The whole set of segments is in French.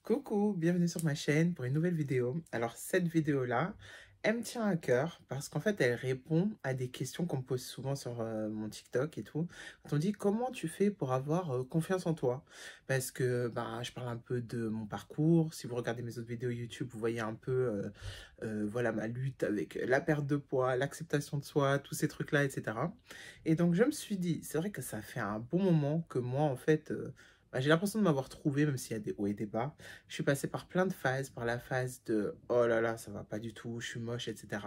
Coucou, bienvenue sur ma chaîne pour une nouvelle vidéo. Alors cette vidéo-là, elle me tient à cœur parce qu'en fait elle répond à des questions qu'on me pose souvent sur mon TikTok et tout. Quand on dit comment tu fais pour avoir confiance en toi? Parce que bah, je parle un peu de mon parcours. Si vous regardez mes autres vidéos YouTube, vous voyez un peu voilà, ma lutte avec la perte de poids, l'acceptation de soi, tous ces trucs-là, etc. Et donc je me suis dit, c'est vrai que ça fait un bon moment que moi en fait... bah, j'ai l'impression de m'avoir trouvé, même s'il y a des hauts et des bas. Je suis passée par plein de phases, par la phase de oh là là, ça va pas du tout, je suis moche, etc.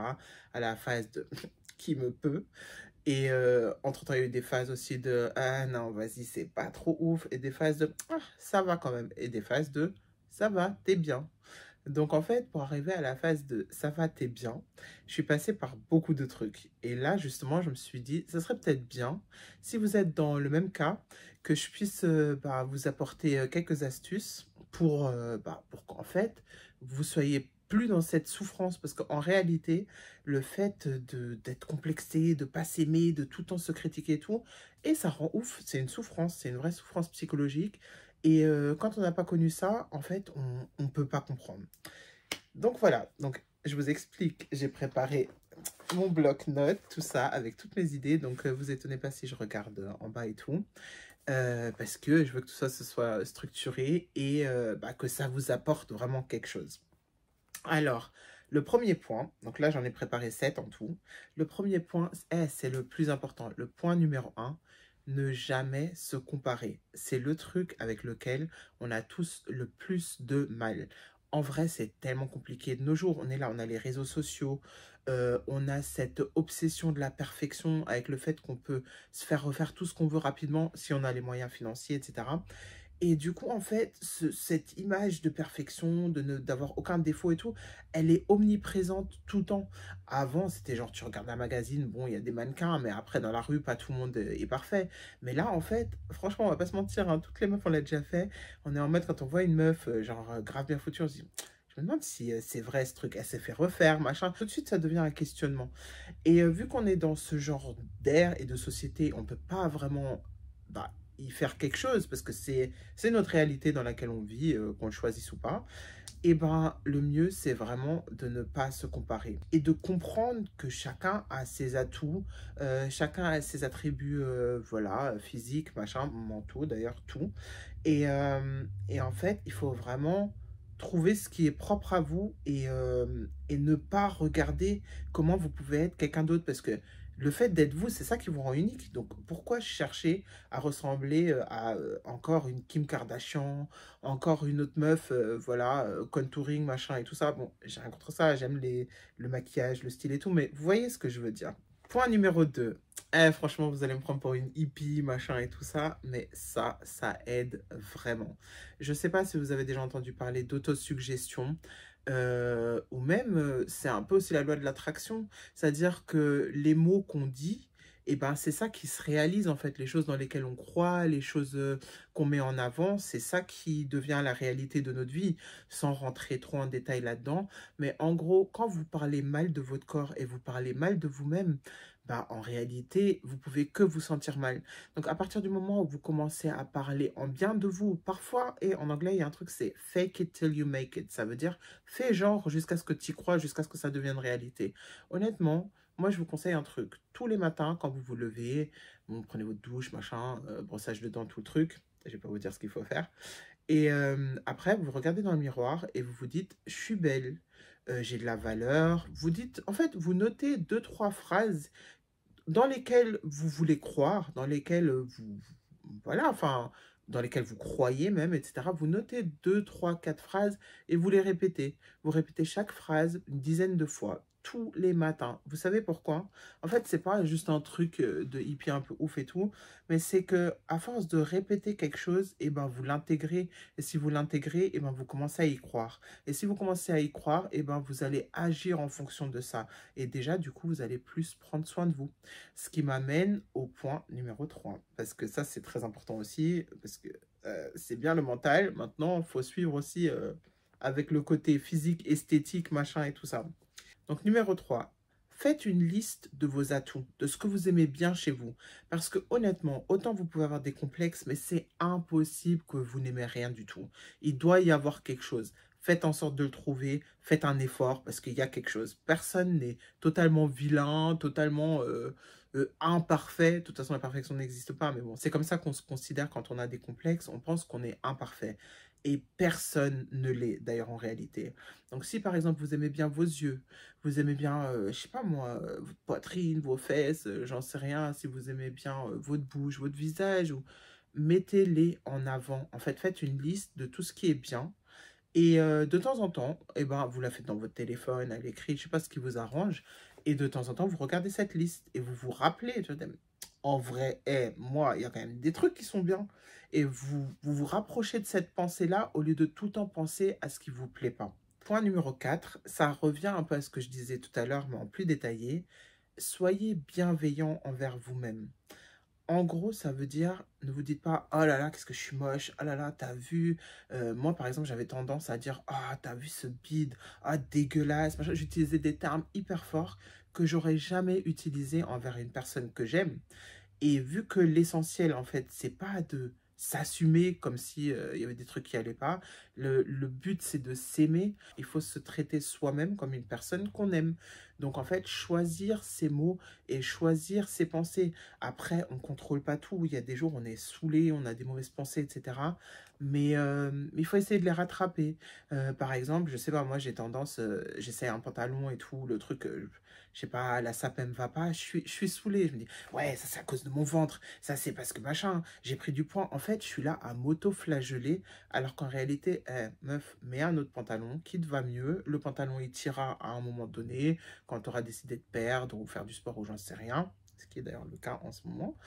À la phase de qui me peut. Et entre-temps, il y a eu des phases aussi de ah non, vas-y, c'est pas trop ouf. Et des phases de ah, ça va quand même. Et des phases de ça va, t'es bien. Donc en fait, pour arriver à la phase de ça va, t'es bien, je suis passée par beaucoup de trucs. Et là, justement, je me suis dit, ça serait peut-être bien, si vous êtes dans le même cas, que je puisse bah, vous apporter quelques astuces pour qu'en fait, vous soyez plus dans cette souffrance. Parce qu'en réalité, le fait d'être complexé, de pas s'aimer, de tout le temps se critiquer et tout, et ça rend ouf, c'est une souffrance, c'est une vraie souffrance psychologique. Et quand on n'a pas connu ça, en fait, on ne peut pas comprendre. Donc voilà, donc je vous explique, j'ai préparé mon bloc-notes, tout ça, avec toutes mes idées. Donc vous étonnez pas si je regarde en bas et tout. Parce que je veux que tout ça se soit structuré et bah, que ça vous apporte vraiment quelque chose. Alors, le premier point, donc là j'en ai préparé 7 en tout. Le premier point, c'est le plus important. Le point numéro un, ne jamais se comparer. C'est le truc avec lequel on a tous le plus de mal. En vrai, c'est tellement compliqué. De nos jours, on est là, on a les réseaux sociaux, on a cette obsession de la perfection avec le fait qu'on peut se faire refaire tout ce qu'on veut rapidement si on a les moyens financiers, etc. Et du coup, en fait, cette image de perfection, d'avoir aucun défaut et tout, elle est omniprésente tout le temps. Avant, c'était genre, tu regardes un magazine, bon, il y a des mannequins, mais après, dans la rue, pas tout le monde est parfait. Mais là, en fait, franchement, on va pas se mentir, hein, toutes les meufs, on l'a déjà fait. On est en mode, quand on voit une meuf, genre, grave bien foutue, on se dit, je me demande si c'est vrai ce truc, elle s'est fait refaire, machin. Tout de suite, ça devient un questionnement. Et vu qu'on est dans ce genre d'air et de société, on peut pas vraiment bah, y faire quelque chose parce que c'est notre réalité dans laquelle on vit, qu'on le choisisse ou pas. Et ben le mieux, c'est vraiment de ne pas se comparer et de comprendre que chacun a ses atouts, chacun a ses attributs, voilà, physiques, machin, mentaux d'ailleurs, tout. Et en fait, il faut vraiment trouver ce qui est propre à vous et ne pas regarder comment vous pouvez être quelqu'un d'autre parce que le fait d'être vous, c'est ça qui vous rend unique. Donc pourquoi chercher à ressembler à encore une Kim Kardashian, encore une autre meuf, voilà, contouring, machin et tout ça. Bon, j'ai rien contre ça, j'aime le maquillage, le style et tout, mais vous voyez ce que je veux dire. Point numéro 2. Franchement, vous allez me prendre pour une hippie, machin et tout ça, mais ça aide vraiment. Je sais pas si vous avez déjà entendu parler d'autosuggestion, ou même, c'est un peu aussi la loi de l'attraction, c'est-à-dire que les mots qu'on dit, et ben, c'est ça qui se réalise en fait, les choses dans lesquelles on croit, les choses qu'on met en avant, c'est ça qui devient la réalité de notre vie, sans rentrer trop en détail là-dedans. Mais en gros, quand vous parlez mal de votre corps et vous parlez mal de vous-même, bah, en réalité, vous pouvez que vous sentir mal. Donc, à partir du moment où vous commencez à parler en bien de vous, parfois, et en anglais, il y a un truc, c'est fake it till you make it. Ça veut dire, fais genre jusqu'à ce que tu y crois, jusqu'à ce que ça devienne réalité. Honnêtement, moi, je vous conseille un truc. Tous les matins, quand vous vous levez, bon, prenez votre douche, machin, brossage de dents, tout le truc. Je vais pas vous dire ce qu'il faut faire. Et après, vous regardez dans le miroir et vous vous dites, je suis belle, j'ai de la valeur. Vous dites, en fait, vous notez deux, trois phrases dans lesquelles vous voulez croire, dans lesquelles voilà, enfin, dans lesquelles vous croyez même, etc. Vous notez deux, trois, quatre phrases et vous les répétez. Vous répétez chaque phrase une dizaine de fois, tous les matins. Vous savez pourquoi? En fait, c'est pas juste un truc de hippie un peu ouf et tout, mais c'est que à force de répéter quelque chose, et ben vous l'intégrez. Et si vous l'intégrez, et ben vous commencez à y croire. Et si vous commencez à y croire, et ben vous allez agir en fonction de ça. Et déjà, du coup, vous allez plus prendre soin de vous. Ce qui m'amène au point numéro 3. Parce que ça, c'est très important aussi. Parce que c'est bien le mental. Maintenant, il faut suivre aussi avec le côté physique, esthétique, machin et tout ça. Donc, numéro 3. faites une liste de vos atouts, de ce que vous aimez bien chez vous. Parce que honnêtement, autant vous pouvez avoir des complexes, mais c'est impossible que vous n'aimez rien du tout. Il doit y avoir quelque chose. Faites en sorte de le trouver, faites un effort parce qu'il y a quelque chose. Personne n'est totalement vilain, totalement imparfait. De toute façon, la perfection n'existe pas, mais bon, c'est comme ça qu'on se considère quand on a des complexes. On pense qu'on est imparfait. Et personne ne l'est, d'ailleurs, en réalité. Donc, si par exemple, vous aimez bien vos yeux, vous aimez bien, je sais pas moi, votre poitrine, vos fesses, j'en sais rien, si vous aimez bien votre bouche, votre visage, ou mettez-les en avant. En fait, faites une liste de tout ce qui est bien. Et de temps en temps, eh ben, vous la faites dans votre téléphone, à l'écrit, je sais pas ce qui vous arrange. Et de temps en temps, vous regardez cette liste et vous vous rappelez, tu vois, en vrai, moi, il y a quand même des trucs qui sont bien. Et vous rapprochez de cette pensée-là au lieu de tout le temps penser à ce qui vous plaît pas. Point numéro 4, ça revient un peu à ce que je disais tout à l'heure, mais en plus détaillé. Soyez bienveillant envers vous-même. En gros, ça veut dire, ne vous dites pas, oh là là, qu'est-ce que je suis moche, oh là là, t'as vu. Moi, par exemple, j'avais tendance à dire, ah, t'as vu ce bide, ah, dégueulasse. J'utilisais des termes hyper forts que j'aurais jamais utilisés envers une personne que j'aime. Et vu que l'essentiel, en fait, c'est pas de s'assumer comme si il y avait des trucs qui allaient pas. Le but, c'est de s'aimer. Il faut se traiter soi-même comme une personne qu'on aime. Donc, en fait, choisir ses mots et choisir ses pensées. Après, on contrôle pas tout. Il y a des jours, on est saoulé, on a des mauvaises pensées, etc. Mais il faut essayer de les rattraper. Par exemple, je sais pas, moi, j'ai tendance, j'essaie un pantalon et tout, le truc, je sais pas, la sape, elle me va pas. Je suis saoulé. Je me dis, ouais, ça c'est à cause de mon ventre, ça c'est parce que machin, j'ai pris du poids. En fait, je suis là à m'auto-flageller, alors qu'en réalité, meuf, mets un autre pantalon qui te va mieux. Le pantalon, il t'ira à un moment donné, quand tu auras décidé de perdre ou faire du sport ou j'en sais rien, ce qui est d'ailleurs le cas en ce moment.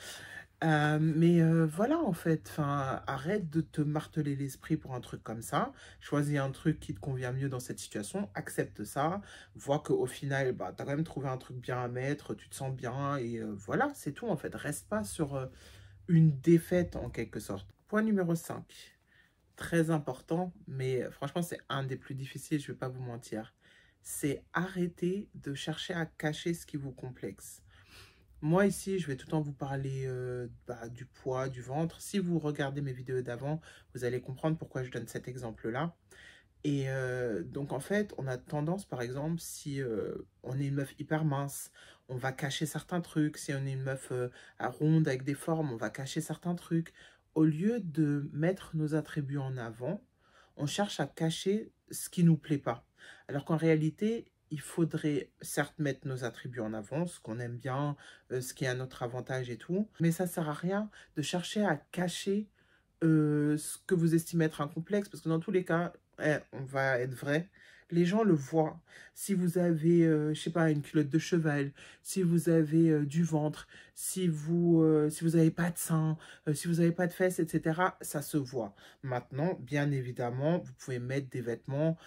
Mais voilà, en fait, enfin, arrête de te marteler l'esprit pour un truc comme ça. Choisis un truc qui te convient mieux dans cette situation, accepte ça, vois qu'au final, bah, tu as quand même trouvé un truc bien à mettre, tu te sens bien, et voilà, c'est tout, en fait. Reste pas sur une défaite, en quelque sorte. Point numéro 5, très important, mais franchement, c'est un des plus difficiles, je vais pas vous mentir. C'est arrêter de chercher à cacher ce qui vous complexe. Moi ici, je vais tout le temps vous parler du poids, du ventre. Si vous regardez mes vidéos d'avant, vous allez comprendre pourquoi je donne cet exemple-là. Et donc en fait, on a tendance, par exemple, si on est une meuf hyper mince, on va cacher certains trucs. Si on est une meuf à ronde avec des formes, on va cacher certains trucs. Au lieu de mettre nos attributs en avant, on cherche à cacher ce qui nous plaît pas. Alors qu'en réalité, il faudrait certes mettre nos attributs en avant, ce qu'on aime bien, ce qui est à notre avantage et tout, mais ça sert à rien de chercher à cacher ce que vous estimez être un complexe, parce que dans tous les cas, on va être vrai, les gens le voient. Si vous avez, je sais pas, une culotte de cheval, si vous avez du ventre, si vous avez pas de sein, si vous avez pas de fesses, etc., ça se voit. Maintenant, bien évidemment, vous pouvez mettre des vêtements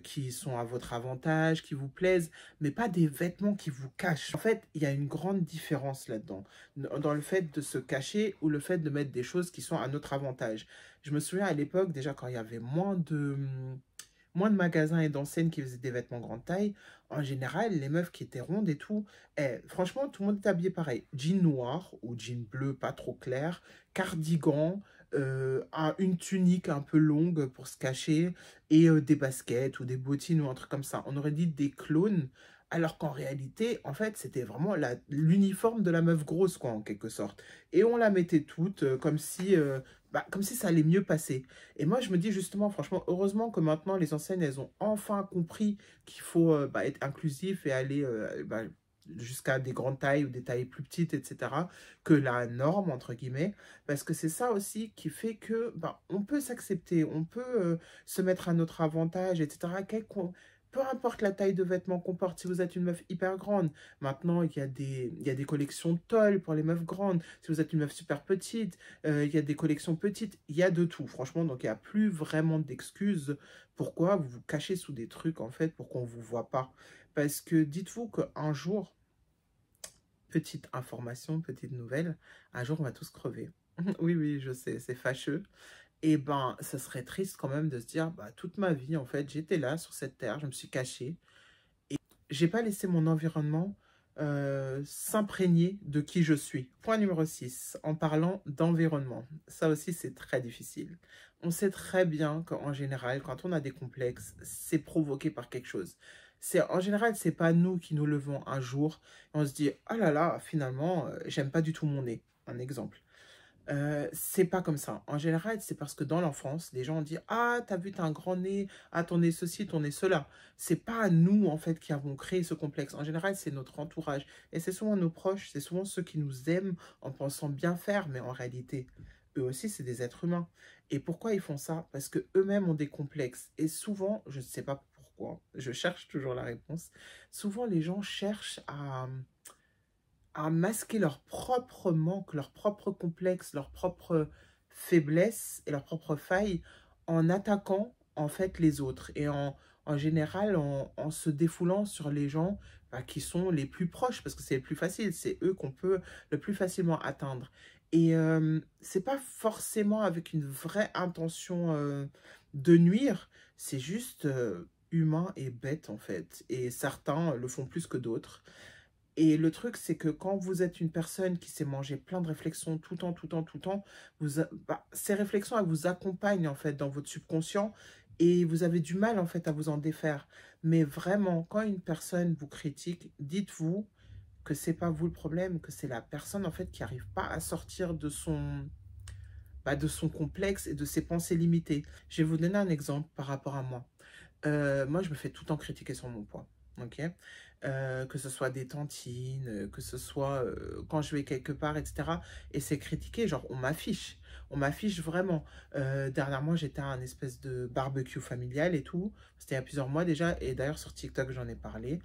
qui sont à votre avantage, qui vous plaisent, mais pas des vêtements qui vous cachent. En fait, il y a une grande différence là-dedans, dans le fait de se cacher ou le fait de mettre des choses qui sont à notre avantage. Je me souviens à l'époque, déjà quand il y avait moins de magasins et d'enseignes qui faisaient des vêtements grande taille, en général, les meufs qui étaient rondes et tout, franchement, tout le monde est habillé pareil. Jean noir ou jean bleu pas trop clair, cardigan, une tunique un peu longue pour se cacher et des baskets ou des bottines ou un truc comme ça. On aurait dit des clones, alors qu'en réalité, en fait, c'était vraiment l'uniforme de la meuf grosse, quoi, en quelque sorte. Et on la mettait toute comme si ça allait mieux passer. Et moi, je me dis justement, franchement, heureusement que maintenant, les enseignes, elles ont enfin compris qu'il faut être inclusif et aller jusqu'à des grandes tailles ou des tailles plus petites, etc., que la norme, entre guillemets, parce que c'est ça aussi qui fait que on peut s'accepter, on peut se mettre à notre avantage, etc., peu importe la taille de vêtements qu'on porte, si vous êtes une meuf hyper grande, maintenant il y a des collections tolles pour les meufs grandes, si vous êtes une meuf super petite, il y a des collections petites, il y a de tout, franchement, donc il n'y a plus vraiment d'excuses. Pourquoi vous vous cachez sous des trucs, en fait, pour qu'on ne vous voit pas? Parce que dites-vous qu'un jour, petite information, petite nouvelle, un jour, on va tous crever. Oui, oui, je sais, c'est fâcheux. Et ben, ça serait triste quand même de se dire, toute ma vie, en fait, j'étais là, sur cette terre, je me suis cachée. Et j'ai pas laissé mon environnement s'imprégner de qui je suis. Point numéro 6, en parlant d'environnement. Ça aussi, c'est très difficile. On sait très bien qu'en général, quand on a des complexes, c'est provoqué par quelque chose. En général, c'est pas nous qui nous levons un jour et on se dit « Oh là là, finalement, j'aime pas du tout mon nez. » Un exemple. C'est pas comme ça. En général, c'est parce que dans l'enfance, les gens ont dit «Ah, t'as vu, t'as un grand nez. Ah, ton nez ceci, ton nez cela.» C'est pas nous, en fait, qui avons créé ce complexe. En général, c'est notre entourage. Et c'est souvent nos proches, c'est souvent ceux qui nous aiment en pensant bien faire, mais en réalité, eux aussi, c'est des êtres humains. Et pourquoi ils font ça? Parce que eux-mêmes ont des complexes. Et souvent, je ne sais pas pourquoi, je cherche toujours la réponse, souvent les gens cherchent à masquer leur propre manque, leur propre complexe, leur propre faiblesse et leurs propres failles en attaquant en fait les autres et en général en se défoulant sur les gens qui sont les plus proches parce que c'est le plus facile, c'est eux qu'on peut le plus facilement atteindre. Et c'est pas forcément avec une vraie intention de nuire, c'est juste humain et bête en fait. Et certains le font plus que d'autres. Et le truc, c'est que quand vous êtes une personne qui s'est mangé plein de réflexions tout le temps, tout le temps, tout le temps, ces réflexions, elles vous accompagnent en fait dans votre subconscient et vous avez du mal en fait à vous en défaire. Mais vraiment, quand une personne vous critique, dites-vous que c'est pas vous le problème, que c'est la personne en fait qui n'arrive pas à sortir de son complexe et de ses pensées limitées. Je vais vous donner un exemple par rapport à moi. Moi, je me fais tout le temps critiquer sur mon poids. Ok, que ce soit des tantines, que ce soit quand je vais quelque part, etc. Et c'est critiqué, genre on m'affiche vraiment. Dernièrement, j'étais à un espèce de barbecue familial et tout. C'était il y a plusieurs mois déjà, et d'ailleurs sur TikTok, j'en ai parlé.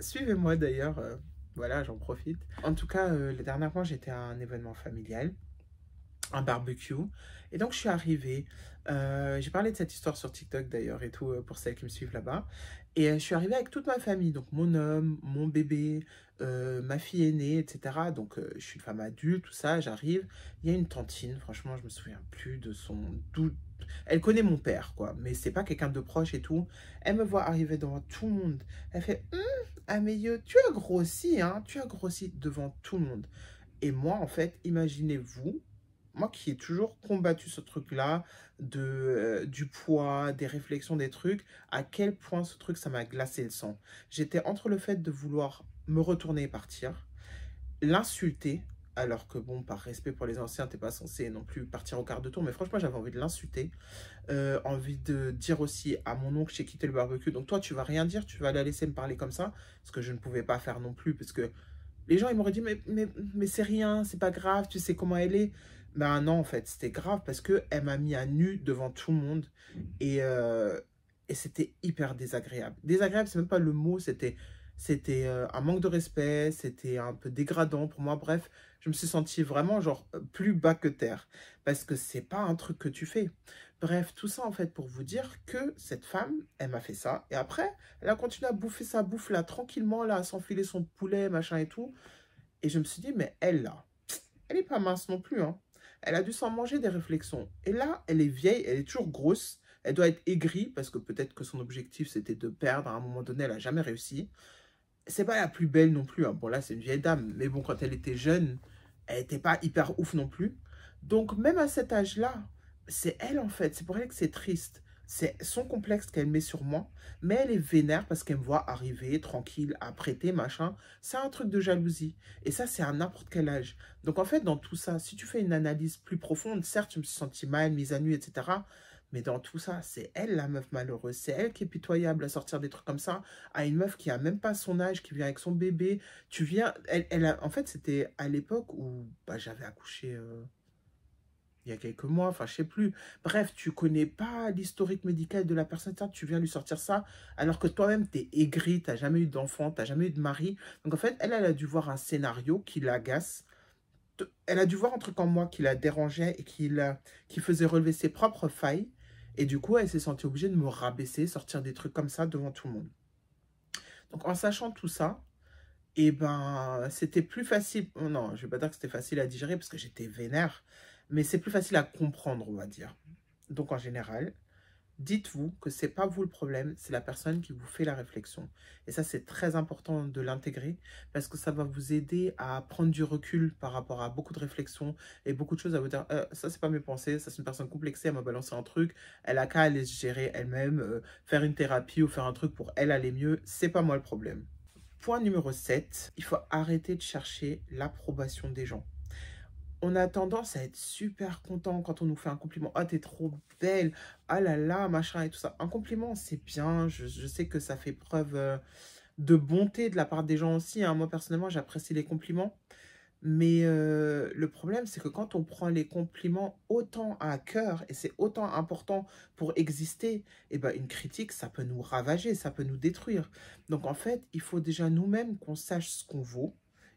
Suivez-moi d'ailleurs, voilà, j'en profite. En tout cas, dernièrement, j'étais à un événement familial, un barbecue. Et donc, je suis arrivée. J'ai parlé de cette histoire sur TikTok d'ailleurs et tout pour celles qui me suivent là-bas. Et je suis arrivée avec toute ma famille, donc mon homme, mon bébé, ma fille aînée, etc. Donc, je suis une femme adulte, tout ça. J'arrive. Il y a une tantine, franchement, je me souviens plus de son. Elle connaît mon père, quoi, mais c'est pas quelqu'un de proche et tout. Elle me voit arriver devant tout le monde. Elle fait Amélie, tu as grossi, hein, tu as grossi devant tout le monde. Et moi, en fait, imaginez-vous, moi qui ai toujours combattu ce truc-là, du poids, des réflexions, des trucs, à quel point ce truc, ça m'a glacé le sang. J'étais entre le fait de vouloir me retourner et partir, l'insulter, alors que bon, par respect pour les anciens, t'es pas censé non plus partir au quart de tour, mais franchement, j'avais envie de l'insulter, envie de dire aussi à mon oncle, j'ai quitté le barbecue, donc toi, tu vas rien dire, tu vas la laisser me parler comme ça, ce que je ne pouvais pas faire non plus, parce que les gens, ils m'auraient dit, mais c'est rien, c'est pas grave, tu sais comment elle est. Ben non, en fait, c'était grave parce qu'elle m'a mis à nu devant tout le monde et, euh, et c'était hyper désagréable. Désagréable, c'est même pas le mot, c'était un manque de respect, c'était un peu dégradant pour moi. Bref, je me suis sentie vraiment genre plus bas que terre parce que c'est pas un truc que tu fais. Bref, tout ça en fait pour vous dire que cette femme, elle m'a fait ça et après, elle a continué à bouffer sa bouffe là, tranquillement, là, à s'enfiler son poulet, machin et tout. Et je me suis dit, mais elle là, elle est pas mince non plus, hein. Elle a dû s'en manger des réflexions. Et là, elle est vieille, elle est toujours grosse. Elle doit être aigrie parce que peut-être que son objectif c'était de perdre. À un moment donné, elle a jamais réussi. C'est pas la plus belle non plus, hein. Bon, là, c'est une vieille dame. Mais bon, quand elle était jeune, elle était pas hyper ouf non plus. Donc, même à cet âge-là, c'est elle en fait. C'est pour elle que c'est triste. C'est son complexe qu'elle met sur moi. Mais elle est vénère parce qu'elle me voit arriver tranquille, à prêter, machin. C'est un truc de jalousie. Et ça, c'est à n'importe quel âge. Donc, en fait, dans tout ça, si tu fais une analyse plus profonde, certes, je me suis sentie mal, mise à nu, etc. Mais dans tout ça, c'est elle la meuf malheureuse. C'est elle qui est pitoyable à sortir des trucs comme ça à une meuf qui a même pas son âge, qui vient avec son bébé. Tu viens, en fait, c'était à l'époque où bah, j'avais accouché il y a quelques mois, enfin, je sais plus. Bref, tu connais pas l'historique médical de la personne, ça, tu viens lui sortir ça, alors que toi-même, tu es aigri, tu n'as jamais eu d'enfant, tu n'as jamais eu de mari. Donc, en fait, elle a dû voir un scénario qui l'agace. Elle a dû voir un truc en moi qui la dérangeait et qui faisait relever ses propres failles. Et du coup, elle s'est sentie obligée de me rabaisser, sortir des trucs comme ça devant tout le monde. Donc, en sachant tout ça, et ben, c'était plus facile. Oh non, je vais pas dire que c'était facile à digérer parce que j'étais vénère, mais c'est plus facile à comprendre, on va dire. Donc, en général, dites-vous que c'est pas vous le problème, c'est la personne qui vous fait la réflexion. Et ça, c'est très important de l'intégrer parce que ça va vous aider à prendre du recul par rapport à beaucoup de réflexions et beaucoup de choses à vous dire, ça, c'est pas mes pensées, ça, c'est une personne complexée, elle m'a balancé un truc, elle a qu'à aller se gérer elle-même, faire une thérapie ou faire un truc pour elle aller mieux, c'est pas moi le problème. Point numéro 7, il faut arrêter de chercher l'approbation des gens. On a tendance à être super content quand on nous fait un compliment. Ah, t'es trop belle. Ah là là, machin et tout ça. Un compliment, c'est bien. Je sais que ça fait preuve de bonté de la part des gens aussi, hein. Moi, personnellement, j'apprécie les compliments. Mais le problème, c'est que quand on prend les compliments autant à cœur, et c'est autant important pour exister, et ben, une critique, ça peut nous ravager, ça peut nous détruire. Donc, en fait, il faut déjà nous-mêmes qu'on sache ce qu'on vaut.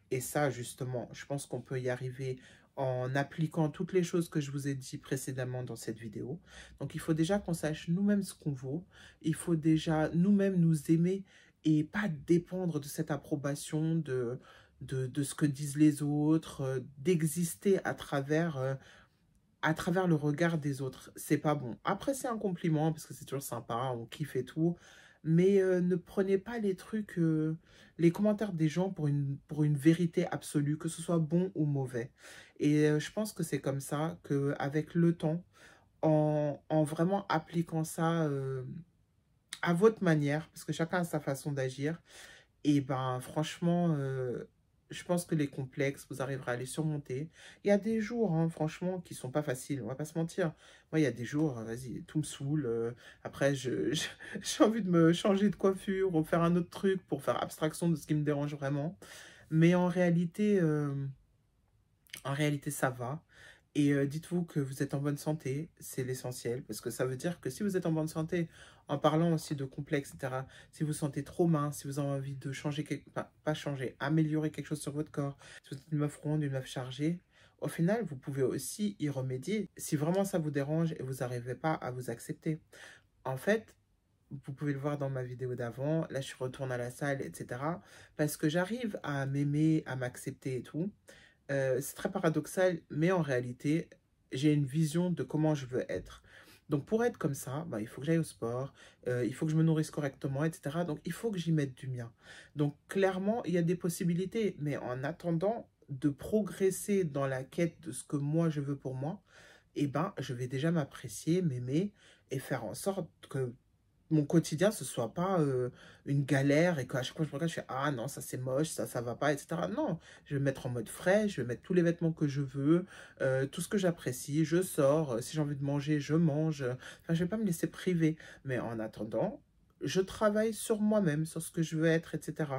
Et ça, justement, je pense qu'on peut y arriver en appliquant toutes les choses que je vous ai dit précédemment dans cette vidéo. Donc, il faut déjà qu'on sache nous-mêmes ce qu'on vaut. Il faut déjà nous-mêmes nous aimer et pas dépendre de cette approbation, de ce que disent les autres, d'exister à travers le regard des autres. C'est pas bon. Après, c'est un compliment parce que c'est toujours sympa, on kiffe et tout. Mais ne prenez pas les trucs, les commentaires des gens pour une vérité absolue, que ce soit bon ou mauvais. Et je pense que c'est comme ça qu'avec le temps, en vraiment appliquant ça à votre manière, parce que chacun a sa façon d'agir, et ben franchement, je pense que les complexes, vous arriverez à les surmonter. Il y a des jours, hein, franchement, qui sont pas faciles, on va pas se mentir. Moi, il y a des jours, vas-y, tout me saoule. Après, j'ai envie de me changer de coiffure ou faire un autre truc pour faire abstraction de ce qui me dérange vraiment. Mais en réalité, ça va. Et dites-vous que vous êtes en bonne santé, c'est l'essentiel, parce que ça veut dire que si vous êtes en bonne santé, en parlant aussi de complexes, etc., si vous vous sentez trop mince, si vous avez envie de changer, pas changer, améliorer quelque chose sur votre corps, si vous êtes une meuf ronde, une meuf chargée, au final, vous pouvez aussi y remédier si vraiment ça vous dérange et vous n'arrivez pas à vous accepter. En fait, vous pouvez le voir dans ma vidéo d'avant, là je retourne à la salle, etc., parce que j'arrive à m'aimer, à m'accepter et tout. C'est très paradoxal, mais en réalité, j'ai une vision de comment je veux être. Donc, pour être comme ça, bah, il faut que j'aille au sport, il faut que je me nourrisse correctement, etc. Donc, il faut que j'y mette du mien. Donc, clairement, il y a des possibilités, mais en attendant de progresser dans la quête de ce que moi, je veux pour moi, eh ben, je vais déjà m'apprécier, m'aimer et faire en sorte que mon quotidien, ce soit pas une galère et qu'à chaque fois que je me regarde, je fais «Ah non, ça c'est moche, ça va pas», etc. Non, je vais me mettre en mode frais, je vais mettre tous les vêtements que je veux, tout ce que j'apprécie, je sors, si j'ai envie de manger, je mange. Enfin, je vais pas me laisser priver. Mais en attendant, je travaille sur moi-même, sur ce que je veux être, etc.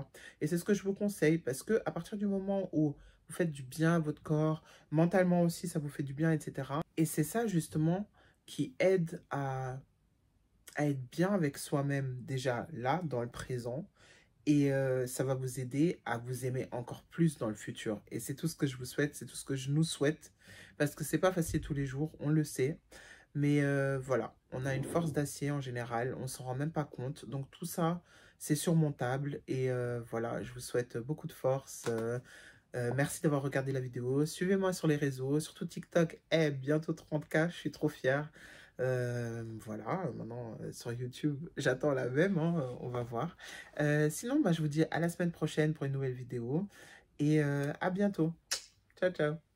Et c'est ce que je vous conseille parce que à partir du moment où vous faites du bien à votre corps, mentalement aussi, ça vous fait du bien, etc. Et c'est ça justement qui aide à être bien avec soi-même déjà là, dans le présent. Et ça va vous aider à vous aimer encore plus dans le futur. Et c'est tout ce que je vous souhaite, c'est tout ce que je nous souhaite. Parce que c'est pas facile tous les jours, on le sait. Mais voilà, on a une force d'acier en général, on s'en rend même pas compte. Donc tout ça, c'est surmontable. Et voilà, je vous souhaite beaucoup de force. Merci d'avoir regardé la vidéo. Suivez-moi sur les réseaux, surtout TikTok est bientôt 30K, je suis trop fière. Voilà, maintenant sur YouTube, j'attends la même, hein, on va voir. Sinon, bah, je vous dis à la semaine prochaine pour une nouvelle vidéo et à bientôt. Ciao, ciao.